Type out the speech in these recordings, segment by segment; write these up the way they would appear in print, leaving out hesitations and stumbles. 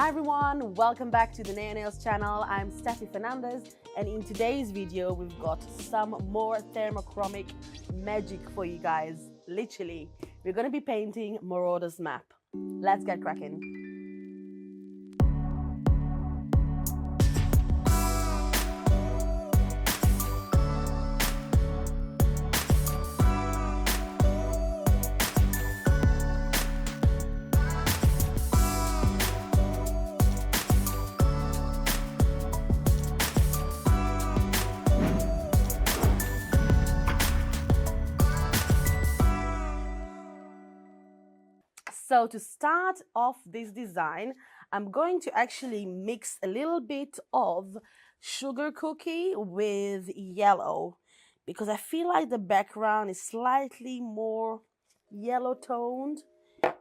Hi everyone, welcome back to the Nail Nails channel. I'm Steffi Fernandez, and in today's video we've got some more thermochromic magic for you guys. Literally, we're going to be painting Marauder's map. Let's get cracking. So to start off this design, I'm going to actually mix a little bit of sugar cookie with yellow because I feel like the background is slightly more yellow toned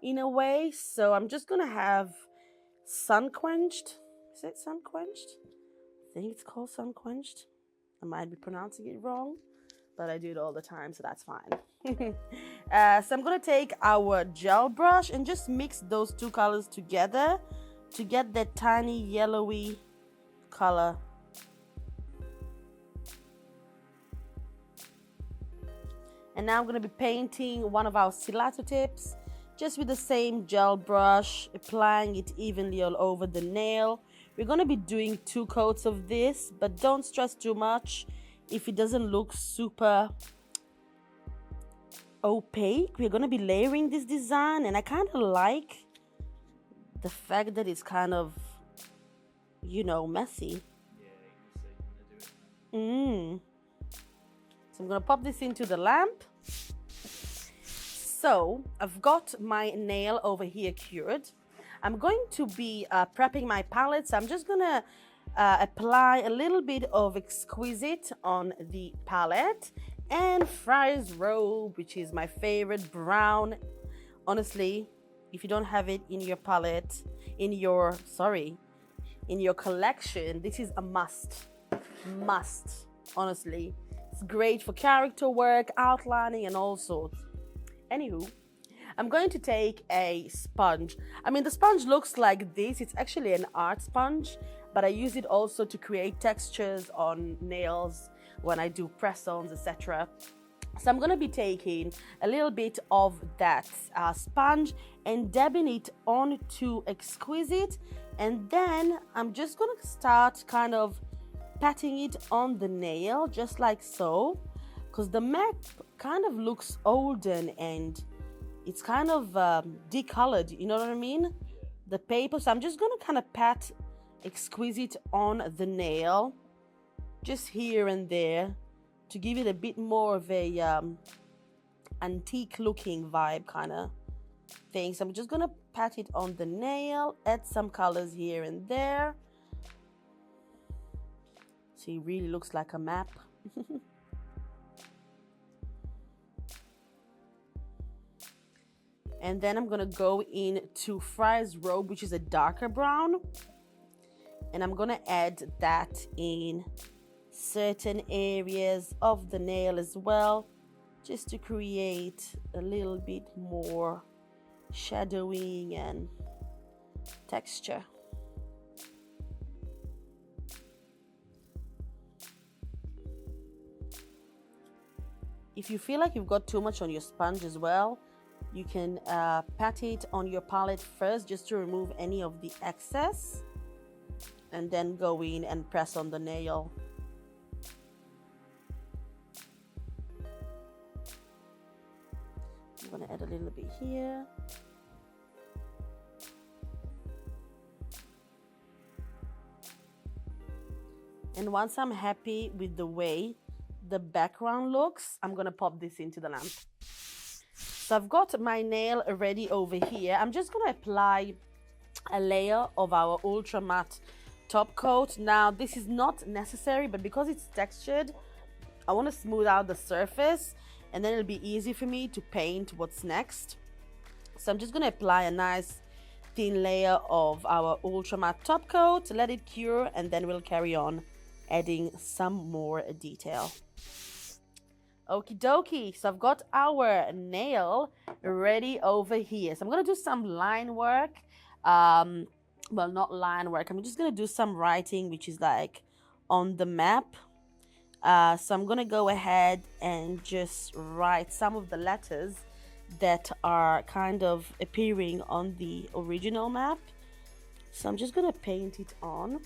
in a way. So I'm just gonna have sun quenched. Is it sun quenched? I think it's called sun quenched. I might be pronouncing it wrong, but I do it all the time, so that's fine. So I'm gonna take our gel brush and just mix those two colors together to get that tiny yellowy color. And now I'm gonna be painting one of our stiletto tips just with the same gel brush, applying it evenly all over the nail. We're gonna be doing 2 coats of this, but don't stress too much if it doesn't look super opaque. We're going to be layering this design, and I kind of like the fact that it's kind of, you know, messy. So I'm going to pop this into the lamp. So I've got my nail over here cured. I'm going to be prepping my palette, so I'm just going to apply a little bit of Exquisite on the palette and Fry's Robe, which is my favorite brown. Honestly, if you don't have it in your palette, in your collection, this is a must, honestly. It's great for character work, outlining, and all sorts. Anywho, I'm going to take a sponge. I mean, the sponge looks like this. It's actually an art sponge, but I use it also to create textures on nails when I do press-ons, etc. So I'm going to be taking a little bit of that sponge and dabbing it onto Exquisite, and then I'm just going to start kind of patting it on the nail, just like so, because the map kind of looks olden and it's kind of decolored, you know what I mean? The paper. So I'm just going to kind of pat Exquisite on the nail, just here and there, to give it a bit more of a antique looking vibe kind of thing. So I'm just gonna pat it on the nail, add some colors here and there. So it really looks like a map. And then I'm gonna go into Fry's Robe, which is a darker brown, and I'm gonna add that in certain areas of the nail as well, just to create a little bit more shadowing and texture. If you feel like you've got too much on your sponge as well, you can pat it on your palette first just to remove any of the excess, and then go in and press on the nail. I'm going to add a little bit here. And once I'm happy with the way the background looks, I'm going to pop this into the lamp. So I've got my nail ready over here. I'm just going to apply a layer of our Ultra Matte top coat. Now, this is not necessary, but because it's textured, I want to smooth out the surface, and then it'll be easy for me to paint what's next. So I'm just going to apply a nice thin layer of our Ultra Matte top coat, let it cure, and then we'll carry on adding some more detail. Okie dokie, so I've got our nail ready over here. So I'm going to do some line work. well, not line work. I'm just gonna do some writing, which is like on the map. So I'm gonna go ahead and just write some of the letters that are kind of appearing on the original map. So I'm just gonna paint it on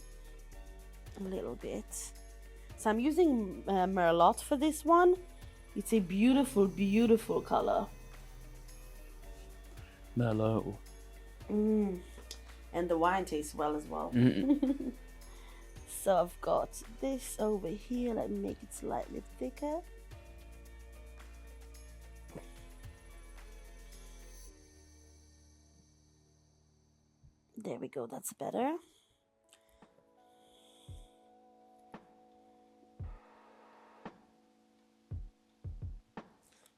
a little bit. So I'm using Merlot for this one. It's a beautiful, beautiful color. Merlot. And the wine tastes well as well. So I've got this over here. Let me make it slightly thicker. There we go, that's better.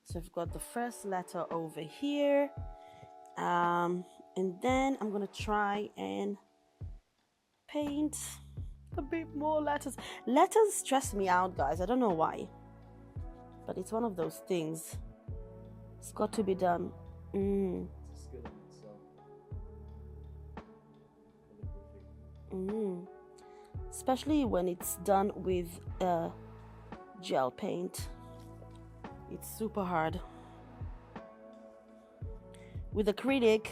So I've got the first letter over here. And then I'm gonna try and paint a bit more letters. Letters stress me out, guys. I don't know why, but it's one of those things. It's got to be done. Especially when it's done with gel paint. It's super hard. With acrylic,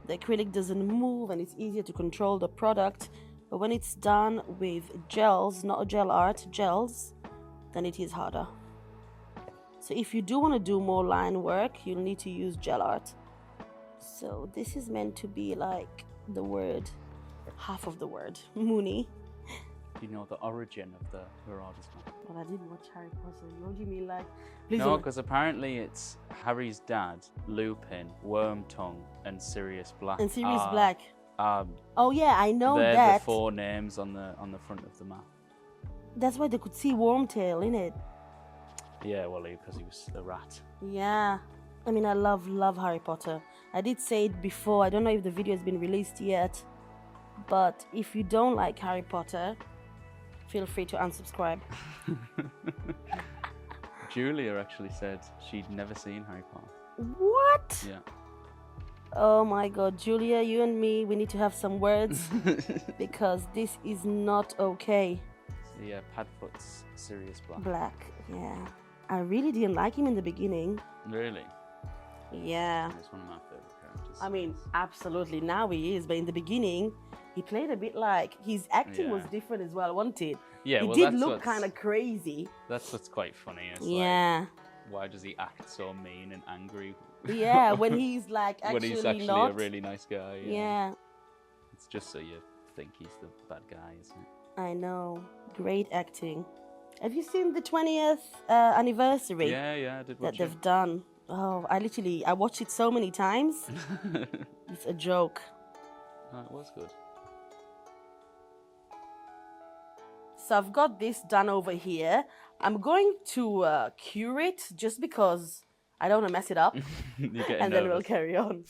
the acrylic doesn't move and it's easier to control the product. But when it's done with gels, not gel art, gels, then it is harder. So if you do want to do more line work, you'll need to use gel art. So this is meant to be like the word, half of the word, Mooney. Do you know the origin of the Marauders map? Well, I didn't watch Harry Potter. What do you mean, like? Please No, don't- because apparently it's Harry's dad, Lupin, Wormtongue, and Sirius Black. And Sirius Black. Are Oh yeah, I know they're that. the 4 names on the front of the map. That's why they could see Wormtail in it. Yeah, well, because he was a rat. Yeah. I mean, I love Harry Potter. I did say it before. I don't know if the video has been released yet. But if you don't like Harry Potter, feel free to unsubscribe. Julia actually said she'd never seen Harry Potter. What? Yeah. Oh my god, Julia, you and me, we need to have some words because this is not okay. Yeah, Padfoot's Sirius Black. Black, yeah. I really didn't like him in the beginning. Really? Yeah. He's one of my favourite characters. I mean, absolutely. Now he is, but in the beginning, he played a bit like his acting was different as well, wasn't it? Yeah, he well, did that's look what's- kind of crazy. That's what's quite funny. It's Yeah. like, why does he act so mean and angry? Yeah, when he's like when actually, he's actually not. a really nice guy. Yeah, It's just so you think he's the bad guy, isn't it? I know. Great acting. Have you seen the 20th anniversary Yeah, I did that watch they've done? Oh, I watched it so many times. it. It's a joke. No, it was good. So I've got this done over here. I'm going to cure it just because I don't want to mess it up. You're getting And then we'll nervous. carry on.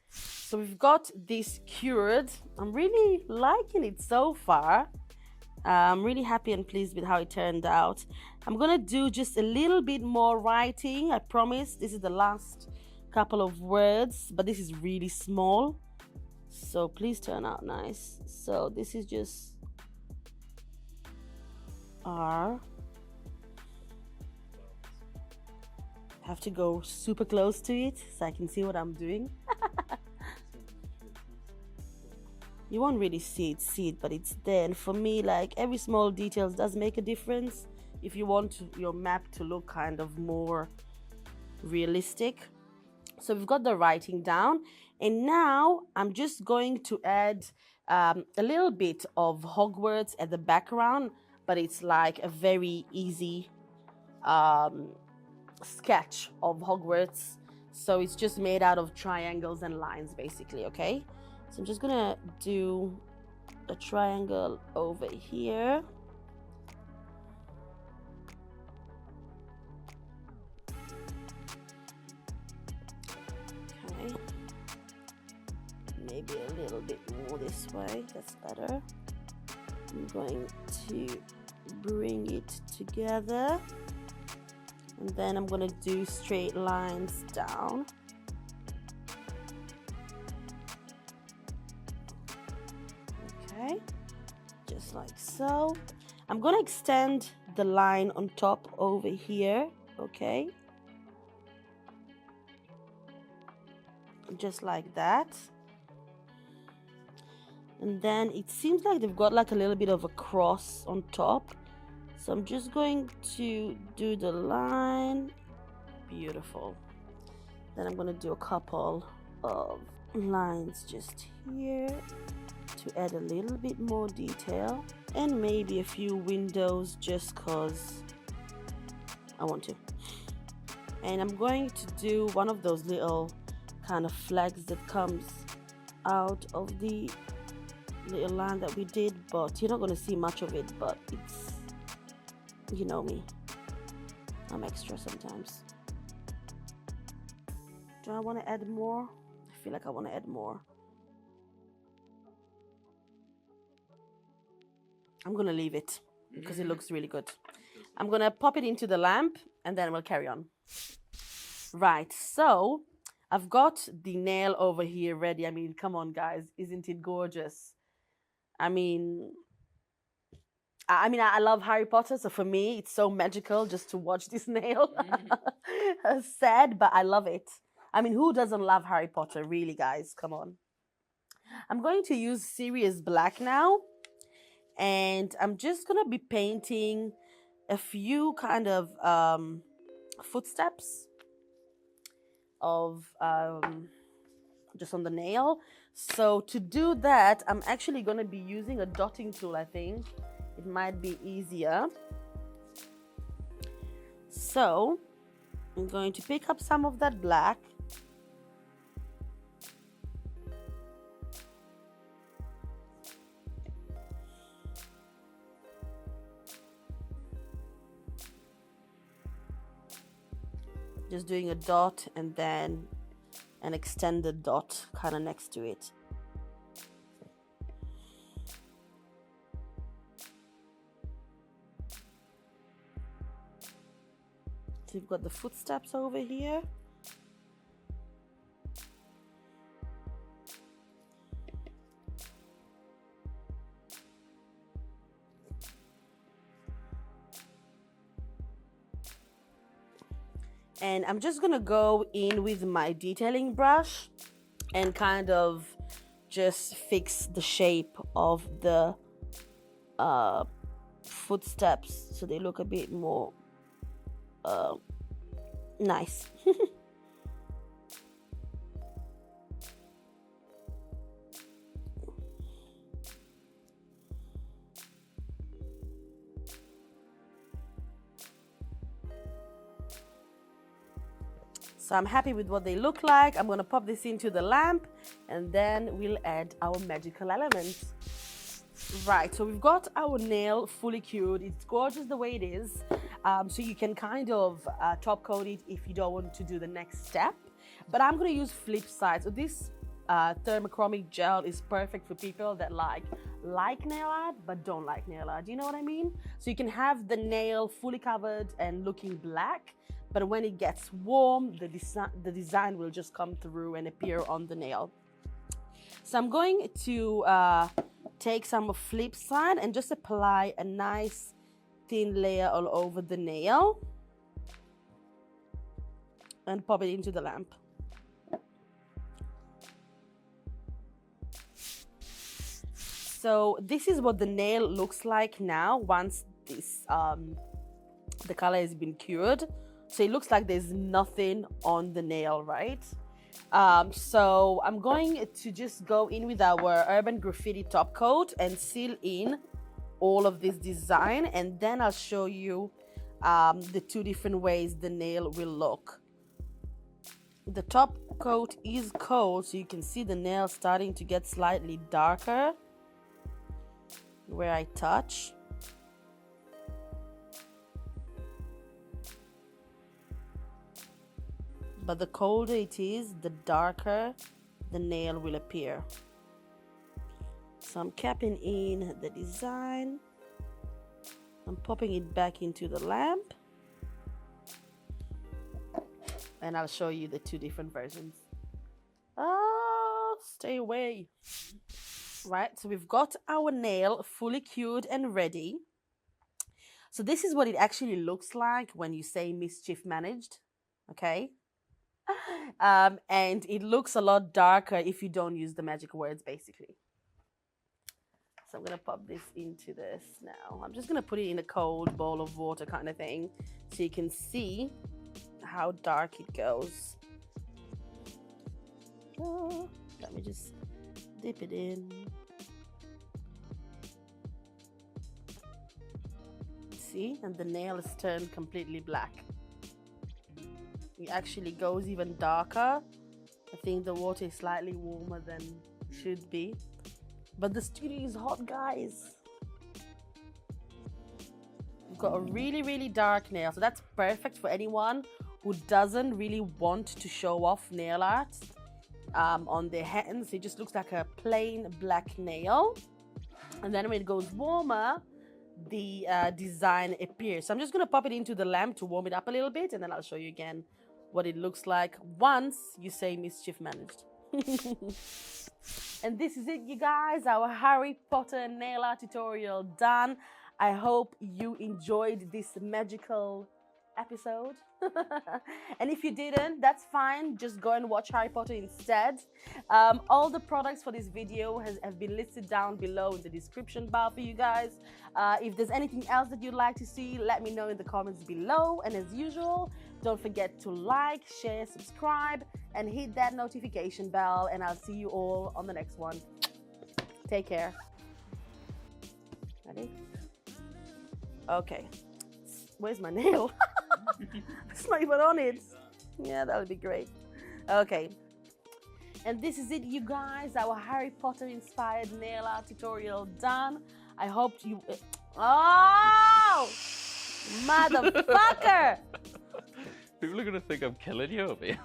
So we've got this cured. I'm really liking it so far. I'm really happy and pleased with how it turned out. I'm gonna do just a little bit more writing. I promise. This is the last couple of words, but this is really small. So please turn out nice. So this is just R. Have to go super close to it so I can see what I'm doing. You won't really see it, but it's there. And for me, like, every small details does make a difference if you want your map to look kind of more realistic. So we've got the writing down, and now I'm just going to add a little bit of Hogwarts at the background, but it's like a very easy sketch of Hogwarts. So it's just made out of triangles and lines, basically, okay? So I'm just gonna do a triangle over here. Okay. Maybe a little bit more this way, that's better. I'm going to bring it together. And then I'm gonna do straight lines down. Okay, just like so. I'm gonna extend the line on top over here, okay? Just like that. And then it seems like they've got like a little bit of a cross on top. So I'm just going to do the line. Beautiful. Then I'm gonna do a couple of lines just here to add a little bit more detail, and maybe a few windows just cause I want to. And I'm going to do one of those little kind of flags that comes out of the little line that we did, but you're not going to see much of it, but it's, you know me, I'm extra sometimes. Do I want to add more? I feel like I want to add more. I'm gonna leave it because it looks really good. I'm gonna pop it into the lamp and then we'll carry on. Right, so I've got the nail over here ready. I mean, come on guys, isn't it gorgeous? I mean, I love Harry Potter, so for me it's so magical just to watch this nail. Sad, but I love it. I mean, who doesn't love Harry Potter, really, guys? Come on. I'm going to use Sirius Black now, and I'm just gonna be painting a few kind of footsteps of just on the nail. So to do that, I'm actually gonna be using a dotting tool. I think it might be easier. So I'm going to pick up some of that black. Just doing a dot and then an extended dot kind of next to it. So you've got the footsteps over here. And I'm just gonna go in with my detailing brush and kind of just fix the shape of the footsteps so they look a bit more nice. So I'm happy with what they look like. I'm gonna pop this into the lamp and then we'll add our magical elements. Right, so we've got our nail fully cured. It's gorgeous the way it is. So you can kind of top coat it if you don't want to do the next step. But I'm gonna use flip side. So this thermochromic gel is perfect for people that like nail art but don't like nail art. You know what I mean? So you can have the nail fully covered and looking black, but when it gets warm, the design will just come through and appear on the nail. So I'm going to take some flip side and just apply a nice thin layer all over the nail and pop it into the lamp. So this is what the nail looks like now once this the color has been cured. So it looks like there's nothing on the nail, right? So I'm going to just go in with our Urban Graffiti top coat and seal in all of this design, and then I'll show you the two different ways the nail will look. The top coat is cold, so you can see the nail starting to get slightly darker where I touch. But the colder it is, the darker the nail will appear. So I'm capping in the design. I'm popping it back into the lamp. And I'll show you the two different versions. Oh, stay away. Right, so we've got our nail fully cured and ready. So this is what it actually looks like when you say mischief managed, okay? And it looks a lot darker if you don't use the magic words, basically. So I'm gonna pop this into this now. I'm just gonna put it in a cold bowl of water kind of thing, so you can see how dark it goes. Let me just dip it in. See, and the nail is turned completely black. It actually goes even darker. I think the water is slightly warmer than it should be. But the studio is hot, guys. We've got a really, really dark nail. So that's perfect for anyone who doesn't really want to show off nail art on their hands. It just looks like a plain black nail. And then when it goes warmer, the design appears. So I'm just going to pop it into the lamp to warm it up a little bit, and then I'll show you again what it looks like once you say mischief managed. And this is it, you guys, our Harry Potter nail art tutorial done. I hope you enjoyed this magical episode. And if you didn't, that's fine, just go and watch Harry Potter instead. All the products for this video have been listed down below in the description bar for you guys. If there's anything else that you'd like to see, let me know in the comments below. And as usual, don't forget to like, share, subscribe, and hit that notification bell, and I'll see you all on the next one. Take care. Ready? Okay. Where's my nail? It's not even on it. Yeah, that would be great. Okay. And this is it, you guys. Our Harry Potter inspired nail art tutorial done. I hope you... Oh! Motherfucker! People are going to think I'm killing you over here.